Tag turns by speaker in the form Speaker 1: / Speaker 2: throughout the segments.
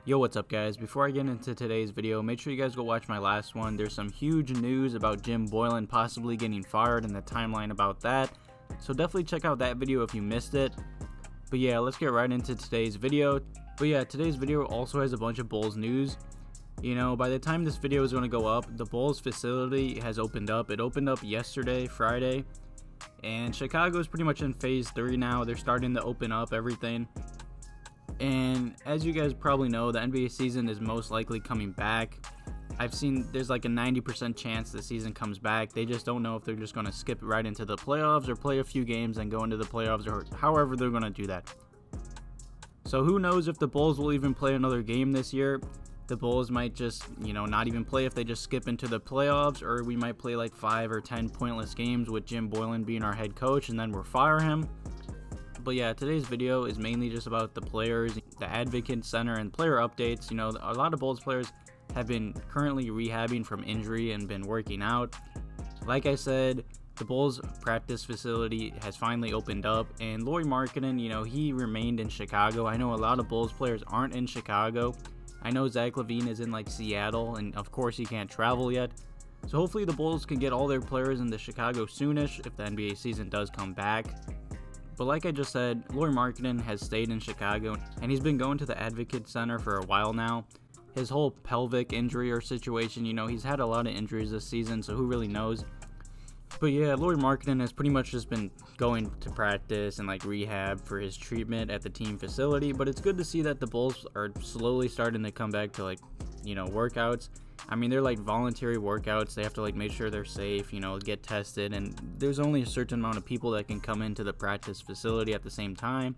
Speaker 1: Yo, what's up guys? Before I get into today's video, make sure you guys go watch my last one. There's some huge news about Jim Boylen possibly getting fired and the timeline about that. So definitely check out that video if you missed it. But yeah, let's get right into today's video. But yeah, today's video also has a bunch of Bulls news. You know, by the time this video is going to go up, the Bulls facility has opened up. It opened up yesterday, Friday. And Chicago's pretty much in phase 3 now. They're starting to open up everything. And as you guys probably know, the NBA season is most likely coming back. I've seen there's like a 90% chance the season comes back. They just don't know if they're just going to skip right into the playoffs or play a few games and go into the playoffs, or however they're going to do that. So who knows if the Bulls will even play another game this year. The Bulls might just, not even play if they just skip into the playoffs, or we might play like 5 or 10 pointless games with Jim Boylen being our head coach and then we'll fire him. But yeah, today's video is mainly just about the players, the Advocate Center, and player updates. You know, a lot of Bulls players have been currently rehabbing from injury and been working out. Like I said, the Bulls practice facility has finally opened up, and Lauri Markkanen, he remained in Chicago. I know a lot of Bulls players aren't in Chicago. I know Zach LaVine is in like Seattle, and of course he can't travel yet. So hopefully the Bulls can get all their players into Chicago soonish if the NBA season does come back. But like I just said, Lauri Markkanen has stayed in Chicago, and he's been going to the Advocate Center for a while now. His whole pelvic injury or situation, he's had a lot of injuries this season, so who really knows. But yeah, Lauri Markkanen has pretty much just been going to practice and like rehab for his treatment at the team facility. But it's good to see that the Bulls are slowly starting to come back to workouts. I mean, they're like voluntary workouts. They have to make sure they're safe, get tested, and there's only a certain amount of people that can come into the practice facility at the same time.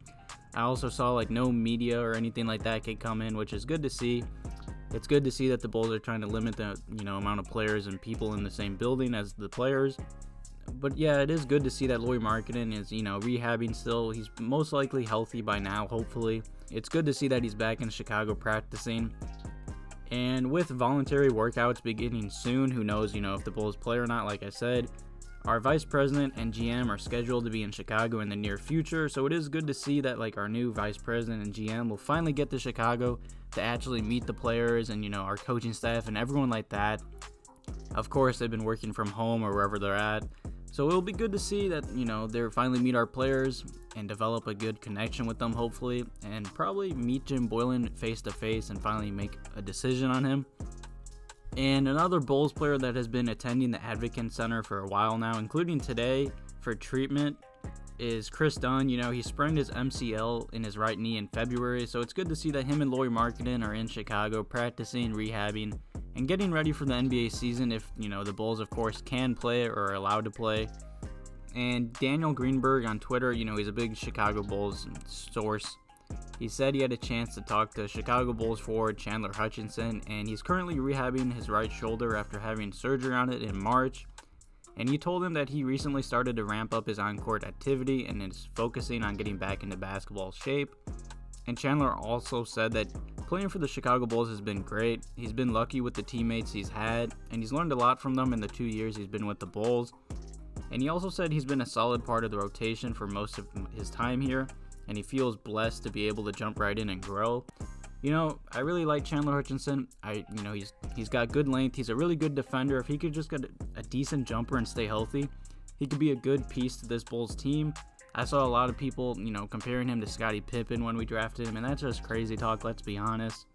Speaker 1: I also saw no media or anything like that can come in, which is good to see. It's good to see that the Bulls are trying to limit the amount of players and people in the same building as the players. But yeah, it is good to see that Lauri Markkanen is rehabbing still. He's most likely healthy by now, hopefully. It's good to see that he's back in Chicago practicing. And with voluntary workouts beginning soon, who knows, if the Bulls play or not, like I said. Our vice president and GM are scheduled to be in Chicago in the near future, so it is good to see that our new vice president and GM will finally get to Chicago to actually meet the players and, our coaching staff and everyone like that. Of course, they've been working from home or wherever they're at. So it'll be good to see that, they'll finally meet our players and develop a good connection with them, hopefully, and probably meet Jim Boylen face to face and finally make a decision on him. And another Bulls player that has been attending the Advocate Center for a while now, including today for treatment, is Kris Dunn. He sprained his MCL in his right knee in February, so it's good to see that him and Lauri Markkanen are in Chicago practicing, rehabbing, and getting ready for the NBA season if, the Bulls, of course, can play or are allowed to play. And Daniel Greenberg on Twitter, he's a big Chicago Bulls source. He said he had a chance to talk to Chicago Bulls forward Chandler Hutchison, and he's currently rehabbing his right shoulder after having surgery on it in March. And he told him that he recently started to ramp up his on-court activity and is focusing on getting back into basketball shape. And Chandler also said that playing for the Chicago Bulls has been great. He's been lucky with the teammates he's had, and he's learned a lot from them in the 2 years he's been with the Bulls. And he also said he's been a solid part of the rotation for most of his time here, and he feels blessed to be able to jump right in and grow. I really like Chandler Hutchison. He's got good length. He's a really good defender. If he could just get a decent jumper and stay healthy, he could be a good piece to this Bulls team. I saw a lot of people, comparing him to Scottie Pippen when we drafted him, and that's just crazy talk, let's be honest.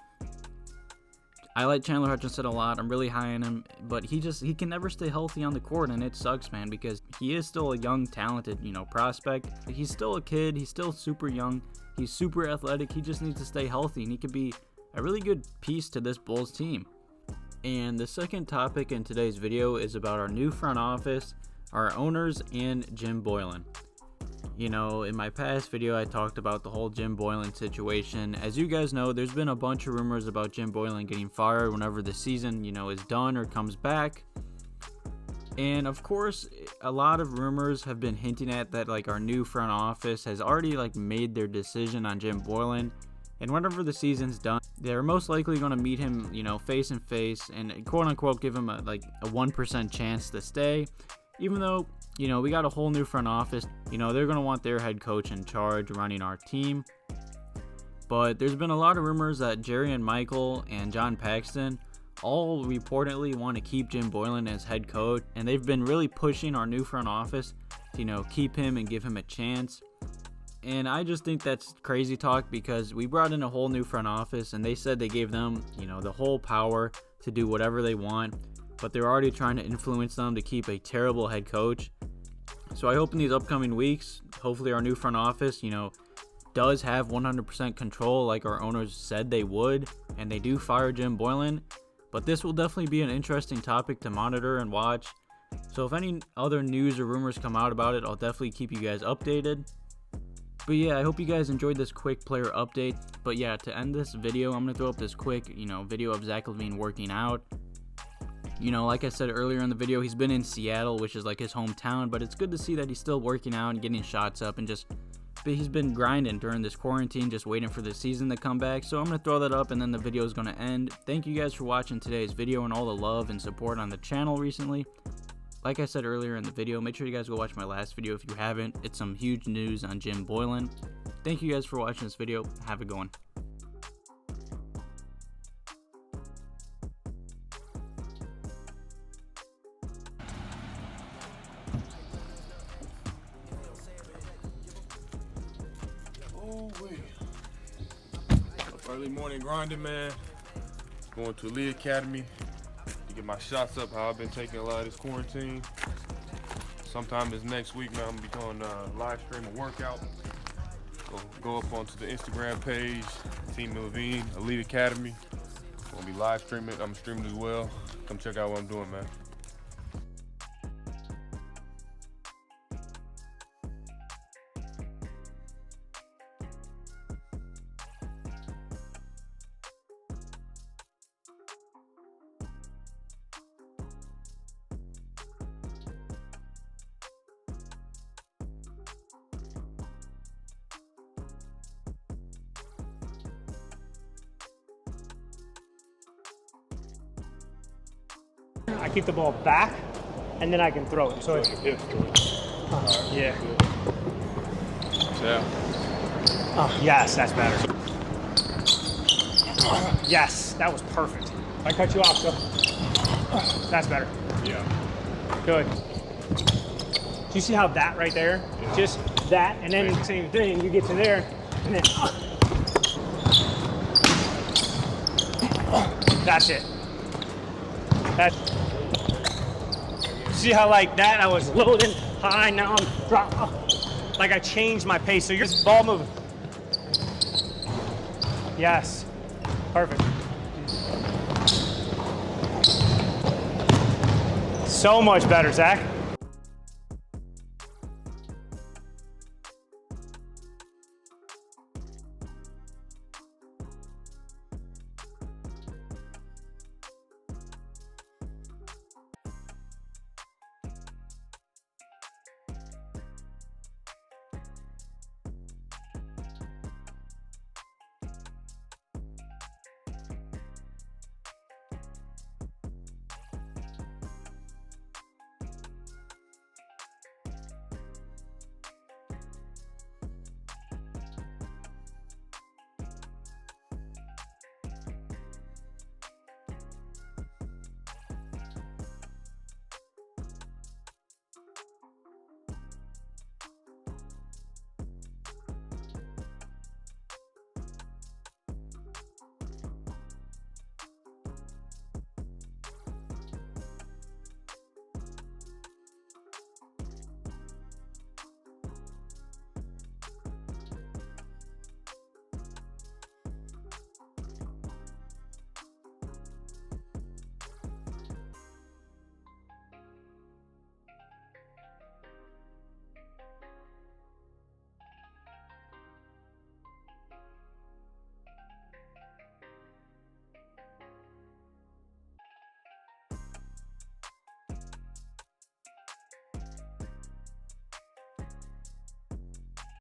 Speaker 1: I like Chandler Hutchison a lot. I'm really high on him, but he can never stay healthy on the court, and it sucks, man, because he is still a young, talented, prospect. He's still a kid. He's still super young. He's super athletic. He just needs to stay healthy, and he could be a really good piece to this Bulls team. And the second topic in today's video is about our new front office, our owners, and Jim Boylen. In my past video, I talked about the whole Jim Boylen situation. As you guys know, there's been a bunch of rumors about Jim Boylen getting fired whenever the season, is done or comes back. And of course, a lot of rumors have been hinting at that like our new front office has already like made their decision on Jim Boylen. And whenever the season's done, they're most likely going to meet him, you know, face and face and quote unquote give him a 1% chance to stay. Even though, you know, we got a whole new front office, you know, they're going to want their head coach in charge running our team. But there's been a lot of rumors that Jerry and Michael and John Paxton all reportedly want to keep Jim Boylen as head coach, and they've been really pushing our new front office to, you know, keep him and give him a chance. And I just think that's crazy talk because we brought in a whole new front office and they said they gave them, you know, the whole power to do whatever they want, but they're already trying to influence them to keep a terrible head coach. So I hope in these upcoming weeks, hopefully our new front office, you know, does have 100% control like our owners said they would, and they do fire Jim Boylen. But this will definitely be an interesting topic to monitor and watch. So if any other news or rumors come out about it, I'll definitely keep you guys updated. But yeah, I hope you guys enjoyed this quick player update. But yeah, to end this video, I'm going to throw up this quick, you know, video of Zach LaVine working out. You know, like I said earlier in the video, he's been in Seattle, which is like his hometown. But it's good to see that he's still working out and getting shots up and just... But he's been grinding during this quarantine, just waiting for the season to come back. So I'm going to throw that up and then the video is going to end. Thank you guys for watching today's video and all the love and support on the channel recently. Like I said earlier in the video, make sure you guys go watch my last video if you haven't. It's some huge news on Jim Boylen. Thank you guys for watching this video. Have a good one.
Speaker 2: Early morning grinding, man. Going to Elite Academy to get my shots up, how I've been taking a lot of this quarantine. Sometime this next week, man, I'm gonna be doing live stream a workout. Go up onto the Instagram page, Team LaVine, Elite Academy. Gonna be live streaming, I'm streaming as well. Come check out what I'm doing, man.
Speaker 3: I keep the ball back, and then I can throw it. So it's yeah. Yes, that's better. Yes, that was perfect. I cut you off, so that's better.
Speaker 2: Yeah.
Speaker 3: Good. Do you see how that right there? Yeah. Just that, and then the same thing. You get to there, and then that's it. That's. See how like that I was loading high, now I'm dropping. Like I changed my pace. So you're just ball moving. Yes, perfect. So much better, Zach.